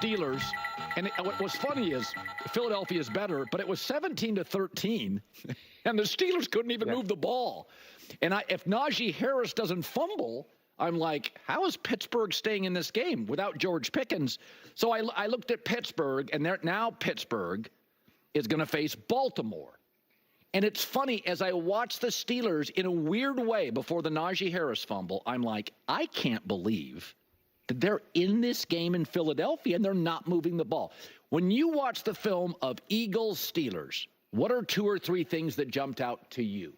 Steelers, and what was funny is Philadelphia is better, but it was 17-13, and the Steelers couldn't even move the ball. And if Najee Harris doesn't fumble, I'm like, how is Pittsburgh staying in this game without George Pickens? So I looked at Pittsburgh, and now Pittsburgh is going to face Baltimore. And it's funny, as I watch the Steelers in a weird way before the Najee Harris fumble, I'm like, I can't believe that they're in this game in Philadelphia and they're not moving the ball. When you watch the film of Eagles-Steelers, what are 2 or 3 things that jumped out to you?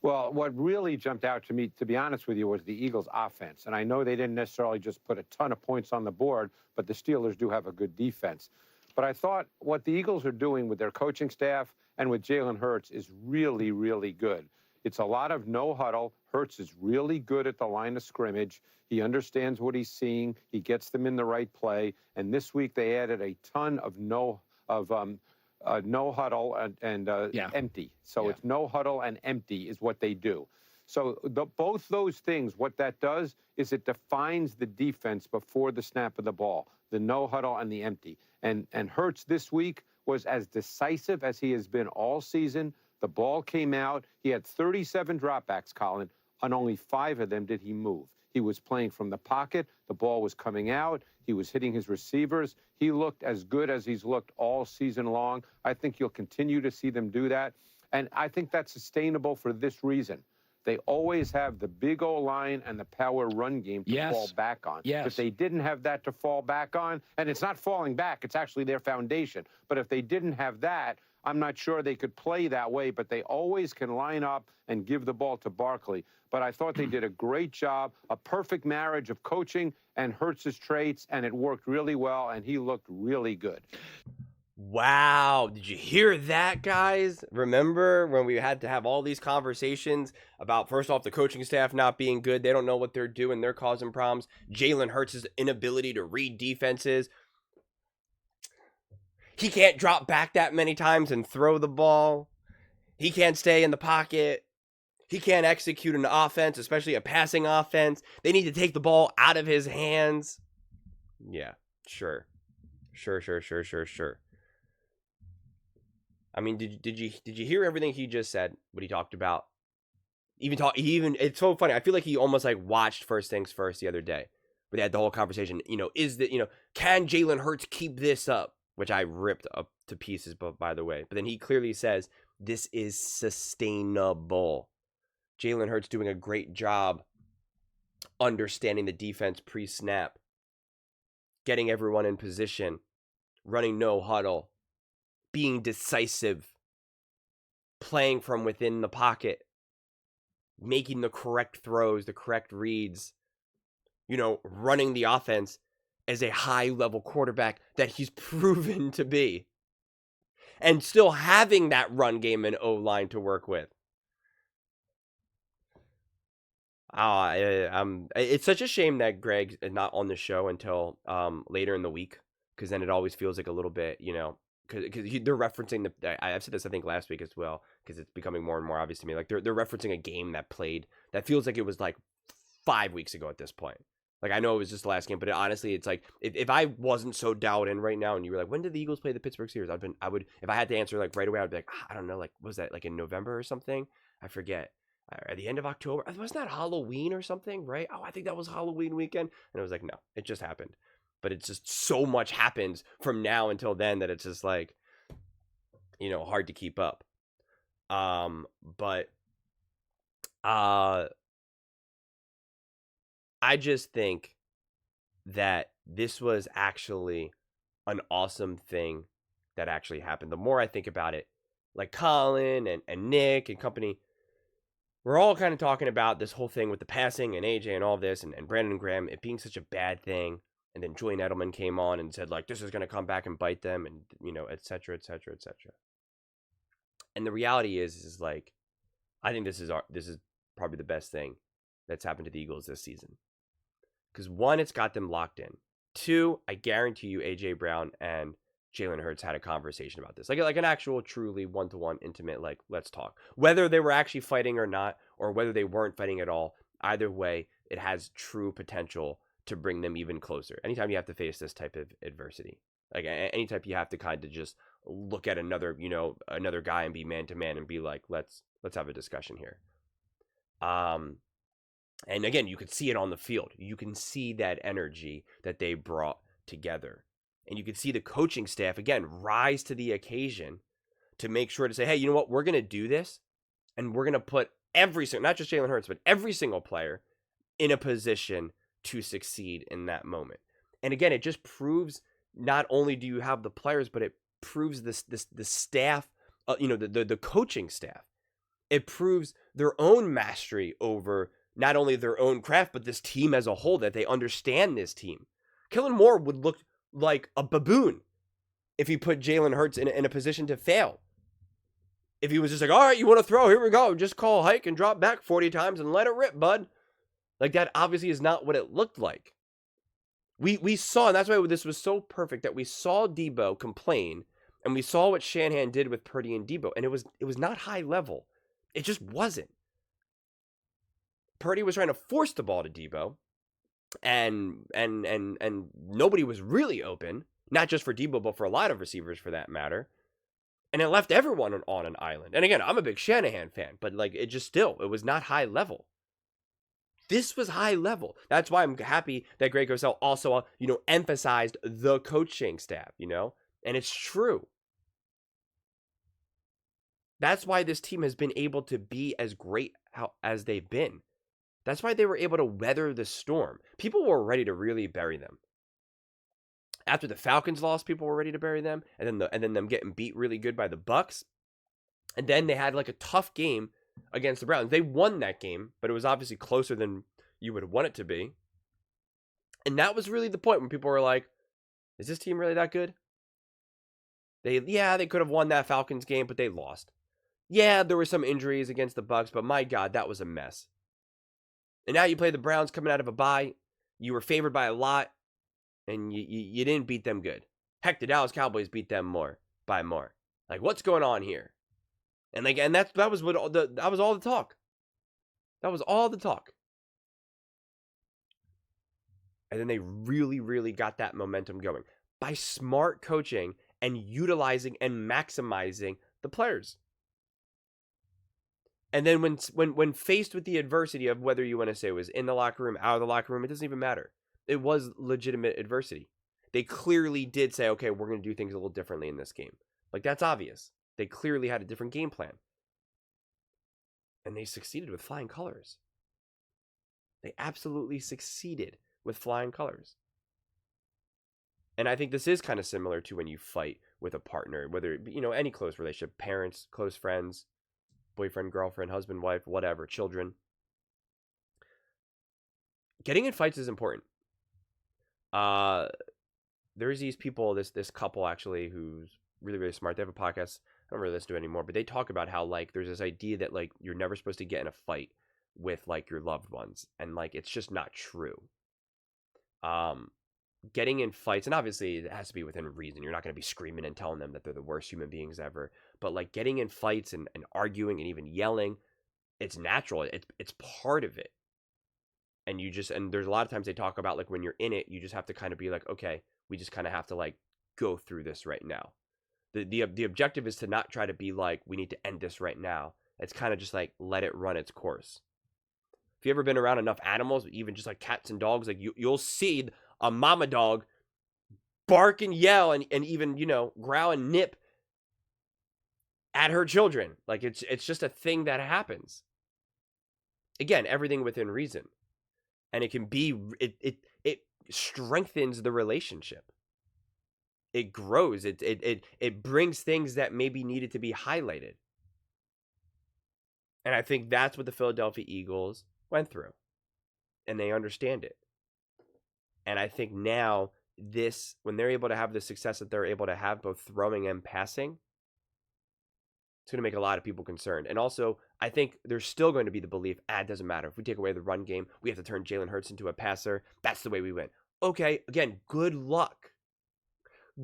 Well, what really jumped out to me, to be honest with you, was the Eagles' offense. And I know they didn't necessarily just put a ton of points on the board, but the Steelers do have a good defense. But I thought what the Eagles are doing with their coaching staff and with Jalen Hurts is really, really good. It's a lot of no huddle. Hurts is really good at the line of scrimmage. He understands what he's seeing. He gets them in the right play. And this week they added a ton of no huddle and empty. So it's no huddle and empty is what they do. So both those things, what that does is it defines the defense before the snap of the ball, the no huddle and the empty. And Hurts this week was as decisive as he has been all season. The ball came out. He had 37 dropbacks, Colin. On only 5 of them did he move. He was playing from the pocket. The ball was coming out. He was hitting his receivers. He looked as good as he's looked all season long. I think you'll continue to see them do that. And I think that's sustainable for this reason. They always have the big O-line and the power run game to fall back on. If they didn't have that to fall back on, and it's not falling back, it's actually their foundation. But if they didn't have that, I'm not sure they could play that way, but they always can line up and give the ball to Barkley. But I thought they did a great job, a perfect marriage of coaching and Hurts's traits, and it worked really well, and he looked really good. Wow. Did you hear that, guys? Remember when we had to have all these conversations about, first off, the coaching staff not being good. They don't know what they're doing. They're causing problems. Jalen Hurts' inability to read defenses. He can't drop back that many times and throw the ball. He can't stay in the pocket. He can't execute an offense, especially a passing offense. They need to take the ball out of his hands. Yeah, sure. Sure. I mean, did you hear everything he just said? What he talked about? It's so funny. I feel like he almost like watched First Things First the other day, where they had the whole conversation. Can Jalen Hurts keep this up? Which I ripped up to pieces, but by the way. But then he clearly says this is sustainable. Jalen Hurts doing a great job understanding the defense pre-snap, getting everyone in position, running no huddle, being decisive, playing from within the pocket, making the correct throws, the correct reads, running the offense as a high-level quarterback that he's proven to be, and still having that run game and O-line to work with. It's such a shame that Greg is not on the show until later in the week, because then it always feels like a little bit, because they're referencing I've said this I think last week as well, because it's becoming more and more obvious to me. Like they're referencing a game that played that feels like it was like 5 weeks ago at this point. Like I know it was just the last game, but honestly, it's like if I wasn't so dialed in right now, and you were like, when did the Eagles play the Pittsburgh Steelers? I would if I had to answer like right away, I'd be like, I don't know, like was that like in November or something? I forget. At the end of October, wasn't that Halloween or something, right? Oh, I think that was Halloween weekend. And I was like, no, it just happened. But it's just so much happens from now until then that it's just like, hard to keep up. But I just think that this was actually an awesome thing that actually happened. The more I think about it, like Colin and Nick and company, we're all kind of talking about this whole thing with the passing and AJ and all of this and Brandon Graham, it being such a bad thing. And then Julian Edelman came on and said, like, this is going to come back and bite them and, et cetera, et cetera, et cetera. And the reality is like, I think this is probably the best thing that's happened to the Eagles this season. Because 1, it's got them locked in. 2, I guarantee you AJ Brown and Jalen Hurts had a conversation about this. Like an actual truly one-to-one intimate, like, let's talk. Whether they were actually fighting or not, or whether they weren't fighting at all, either way, it has true potential to bring them even closer. Anytime you have to face this type of adversity, like anytime you have to kind of just look at another guy and be man to man and be like, let's have a discussion here. And again, you could see it on the field. You can see that energy that they brought together. And you can see the coaching staff, again, rise to the occasion to make sure to say, hey, you know what? We're going to do this. And we're going to put not just Jalen Hurts, but every single player in a position to succeed in that moment. And again, it just proves not only do you have the players, but it proves the staff, the coaching staff. It proves their own mastery over not only their own craft, but this team as a whole, that they understand this team. Kellen Moore would look like a baboon if he put Jalen Hurts in a position to fail. If he was just like, all right, you want to throw, here we go. Just call hike and drop back 40 times and let it rip, bud. Like, that obviously is not what it looked like. We saw, and that's why this was so perfect, that we saw Debo complain, and we saw what Shanahan did with Purdy and Debo, and it was not high level. It just wasn't. Purdy was trying to force the ball to Debo, and nobody was really open, not just for Debo, but for a lot of receivers for that matter. And it left everyone on an island. And again, I'm a big Shanahan fan, but like, it was not high level. This was high level. That's why I'm happy that Greg Cosell also, emphasized the coaching staff, and it's true. That's why this team has been able to be as great as they've been. That's why they were able to weather the storm. People were ready to really bury them. After the Falcons lost, people were ready to bury them, and then them getting beat really good by the Bucs. And then they had like a tough game against the Browns. They won that game, but it was obviously closer than you would want it to be. And that was really the point when people were like, is this team really that good? They could have won that Falcons game, but they lost. Yeah, there were some injuries against the Bucs, but my God, that was a mess. And now you play the Browns coming out of a bye. You were favored by a lot, and you didn't beat them good. Heck, the Dallas Cowboys beat them by more. Like, what's going on here? And that was all the talk. That was all the talk. And then they really, really got that momentum going by smart coaching and utilizing and maximizing the players. And then when faced with the adversity of whether you want to say it was in the locker room, out of the locker room, it doesn't even matter. It was legitimate adversity. They clearly did say, okay, we're going to do things a little differently in this game. Like, that's obvious. They clearly had a different game plan. And they succeeded with flying colors. They absolutely succeeded with flying colors. And I think this is kind of similar to when you fight with a partner, whether it be, any close relationship, parents, close friends, boyfriend, girlfriend, husband, wife, whatever, children. Getting in fights is important. There's these people, this couple actually, who's really, really smart. They have a podcast. I don't really listen to it anymore, but they talk about how, like, there's this idea that, like, you're never supposed to get in a fight with, like, your loved ones. And, like, it's just not true. Getting in fights, and obviously it has to be within reason. You're not going to be screaming and telling them that they're the worst human beings ever. But, like, getting in fights and arguing and even yelling, it's natural. It's part of it. And there's a lot of times they talk about, like, when you're in it, you just have to kind of be like, okay, we just kind of have to, like, go through this right now. The objective is to not try to be like, we need to end this right now. It's kind of just like, let it run its course. If you ever been around enough animals, even just like cats and dogs, like you'll see a mama dog bark and yell and even, growl and nip at her children. Like, it's just a thing that happens. Again, everything within reason. And it can be, it strengthens the relationship. It grows. It brings things that maybe needed to be highlighted. And I think that's what the Philadelphia Eagles went through. And they understand it. And I think now when they're able to have the success that they're able to have, both throwing and passing, it's going to make a lot of people concerned. And also, I think there's still going to be the belief, it doesn't matter. If we take away the run game, we have to turn Jalen Hurts into a passer. That's the way we win. Okay, again, good luck.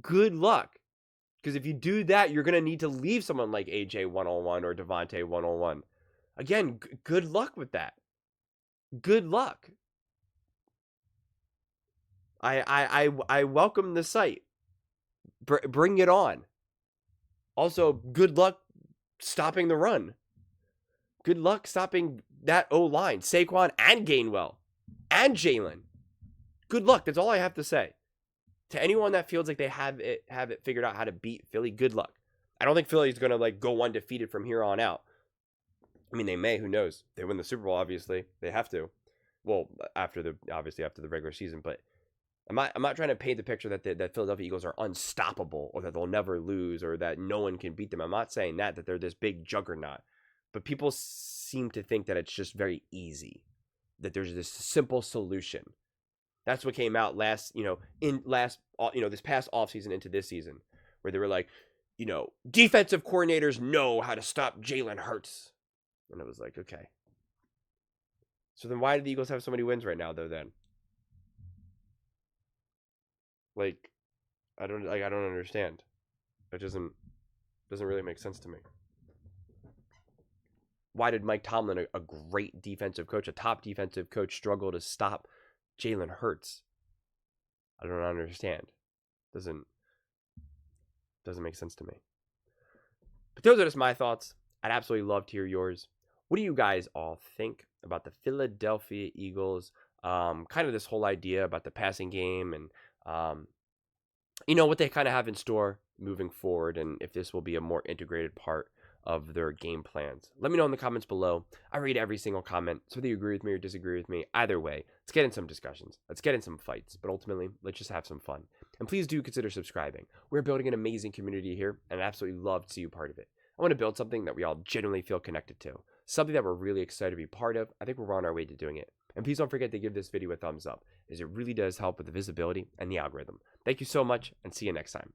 Good luck. Because if you do that, you're going to need to leave someone like AJ 101 or Devontae 101. Again, good luck with that. Good luck. I welcome the sight. Bring it on. Also, good luck stopping the run. Good luck stopping that O-line, Saquon and Gainwell and Jalen. Good luck. That's all I have to say. To anyone that feels like they have it figured out how to beat Philly, good luck. I don't think Philly's going to like go undefeated from here on out. I mean, they may. Who knows? They win the Super Bowl, obviously. They have to. Well, after the regular season, but I'm not trying to paint the picture that Philadelphia Eagles are unstoppable or that they'll never lose or that no one can beat them. I'm not saying that they're this big juggernaut. But people seem to think that it's just very easy, that there's this simple solution. That's what came out this past offseason into this season, where they were like, defensive coordinators know how to stop Jalen Hurts. And it was like, okay. So then why do the Eagles have so many wins right now, though, then? Like, I don't understand. It doesn't really make sense to me. Why did Mike Tomlin, a great defensive coach, a top defensive coach, struggle to stop Jalen Hurts? I don't understand. Doesn't make sense to me. But those are just my thoughts. I'd absolutely love to hear yours. What do you guys all think about the Philadelphia Eagles? Kind of this whole idea about the passing game and what they kind of have in store moving forward, and if this will be a more integrated part of their game plans. Let me know in the comments below. I read every single comment, so whether you agree with me or disagree with me, either way, let's get in some discussions. Let's get in some fights, but ultimately, let's just have some fun. And please do consider subscribing. We're building an amazing community here, and I'd absolutely love to see you part of it. I want to build something that we all genuinely feel connected to, something that we're really excited to be part of. I think we're on our way to doing it. And please don't forget to give this video a thumbs up, as it really does help with the visibility and the algorithm. Thank you so much, and see you next time.